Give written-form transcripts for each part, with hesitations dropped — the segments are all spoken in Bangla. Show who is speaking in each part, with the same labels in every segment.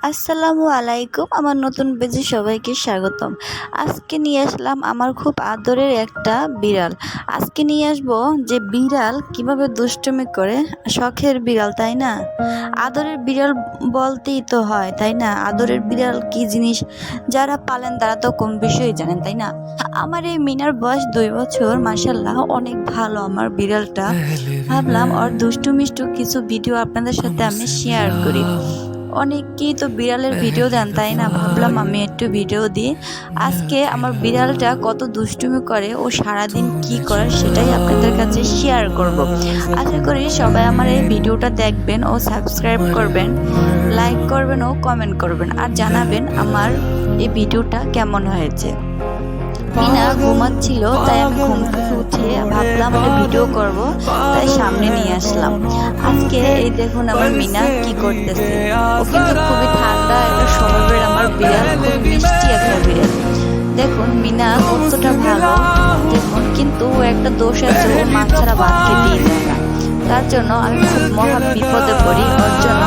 Speaker 1: আসসালামু আলাইকুম। আমার নতুন পেজে সবাইকে স্বাগতম। আজকে নিয়ে আসলাম আমার খুব আদরের একটা বিড়াল। আজকে নিয়ে আসবো যে বিড়াল কিভাবে দুষ্টুমি করে। শখের বিড়াল, তাই না? আদরের বিড়াল বলতেই তো হয়, তাই না? আদরের বিড়াল কি জিনিস যারা পালেন তারা তো কম বিষয়ে জানেন, তাই না? আমার এই মিনার বয়স 2 বছর। মাশাআল্লাহ, অনেক ভালো আমার বিড়ালটা। ভাবলাম ওর দুষ্টু মিষ্টু কিছু ভিডিও আপনাদের সাথে আমি শেয়ার করি। অনেকেই তো বিড়ালের ভিডিও দেন, তাই না? ভাবলাম আমি একটু ভিডিও দিই। আজকে আমার বিড়ালটা কত দুষ্টুমি করে, ও সারাদিন কি করে সেটাই আপনাদের কাছে শেয়ার করব। আশা করি সবাই আমার এই ভিডিওটা দেখবেন ও সাবস্ক্রাইব করবেন, লাইক করবেন ও কমেন্ট করবেন, আর জানাবেন আমার এই ভিডিওটা কেমন হয়েছে। মিনা ঘুমাচ্ছিল, তাই আমি ঘুম থেকে উঠে ভাবলাম একটা ভিডিও করব, তাই সামনে নিয়ে আসলাম। আজকে এই দেখুন আমার মিনা কি করতেছে। ও কিন্তু খুবই ঠান্ডা একটা স্বভাবের আমার বিড়াল, খুব মিষ্টি একটা বিড়াল। দেখুন মিনা কতটা ভালো। দেখুন কিন্তু ও একটা দোষ আছে, ও মাছ ছাড়া ভাত খেতেই যায় না। তার জন্য আমি খুব মহা বিপদে পড়ি। ওর জন্য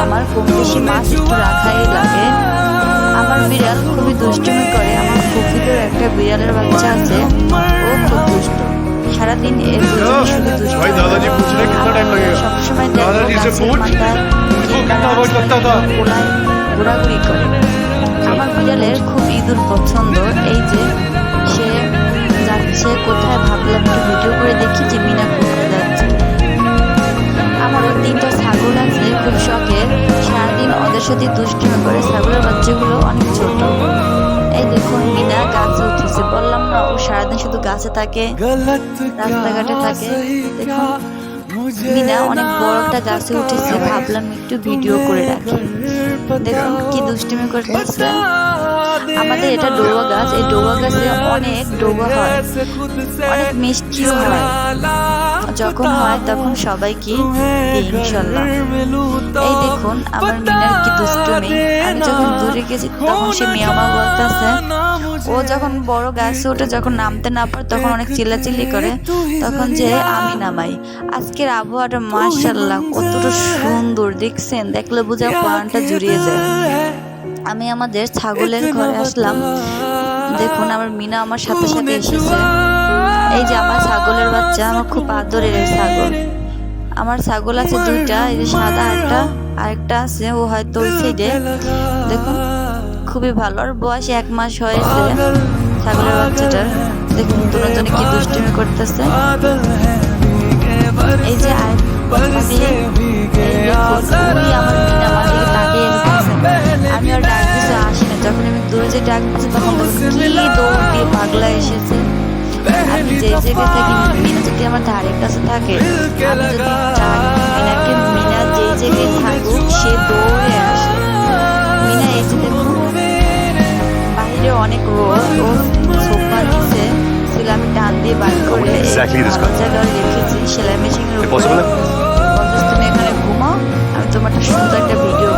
Speaker 1: আমার খুব বেশি মাছ একটু রাখাই লাগে। আমার বিড়াল খুবই দুষ্টুমি করে। আমার ফুফিদের একটা বিড়ালের বাচ্চা আছে, ও খুব দুষ্ট। সারাদিন এর দুজনে শুধু দুষ্ট। সবসময় দেখো গাছের মাথায় কোলায় ঘোরাঘুরি করে। আমার বিড়ালের খুব ইঁদুর পছন্দ। এই যে সে যাচ্ছে কোথায়, ভাবলাম একটু ভিডিও করে দেখি যে মিনা কোথায় যাচ্ছে। আমারও 3টা ছাগল আছে, খুব শখের। সারাদিন ওদের সাথে দুষ্টুমি করে। ছাগলের বাচ্চাগুলো অনেক ছোট। এই দেখুন মিনা গাছে উঠেছে। বললাম না, ও সারাদিন শুধু গাছে থাকে, রাস্তাঘাটে থাকে। দেখুন মিনা অনেক বড় একটা গাছে উঠেছে। ভাবলাম একটু ভিডিও করে রাখি। দেখুন কি দুষ্টুমি করতেছে। আমাদের এটা ডোবা গাছ। এই ডোবা গাছে অনেক ডোবা হয়, অনেক মিষ্টিও হয়। যখন হয় তখন সবাইকে দিই ইনশাল্লাহ। এই দেখুন আমার মিনার কি দুষ্টুমি। আমি যখন দূরে গেছি তখন সে মিয়ামা বলতেছে। ও যখন বড় গাছে ওঠে, যখন নামতে না পারে তখন অনেক চিল্লাচিল্লি করে, তখন যে আমি নামাই। আজকের আবহাওয়াটা মাশাআল্লাহ কতটা সুন্দর দেখছেন, দেখলে বোঝা প্রাণটা জুড়িয়ে যায়। আমি আমাদের ছাগলের ঘরে আসলাম। দেখুন আমার মিনা আমার সাথে সাথে এসেছে। এই যে আমার ছাগলের বাচ্চা, আমার খুব আদরের ছাগল। আমার ছাগল আছে 2টা, এই যে সাদা আরেকটা আছে, ও হয়তো ওই সাইডে। দেখুন খুবই ভালো। আর বয়স 1 মাস হয়েছে ছাগলের বাচ্চাটার। দেখুন দুজনে কি দুষ্টুমি করতেছে। এই যে আমার মিনা আমার দিকে তাকিয়ে রেখেছে। আমি আর ডাক দিতে আসি না। যখন আমি দূরে যে ডাক দিচ্ছি তখন কি দৌড় দিয়ে পাগলা এসেছে। আমি যে জায়গায় থাকি, মিনা যদি আমার ধারের কাছে থাকে, আমি যদি চাই মিনাকে, মিনা যে জায়গায় থাকুক সে দৌড়ে আসে। মিনা এই যে দেখুন বাইরে অনেক রোদ, ও সোফা নিচে ছিল, আমি টান দিয়ে বার করে জায়গায় রেখেছি সেলাই মেশিনের উপরে। তুমি এখানে ঘুমাও, আমি তোমার একটা সুন্দর একটা ভিডিও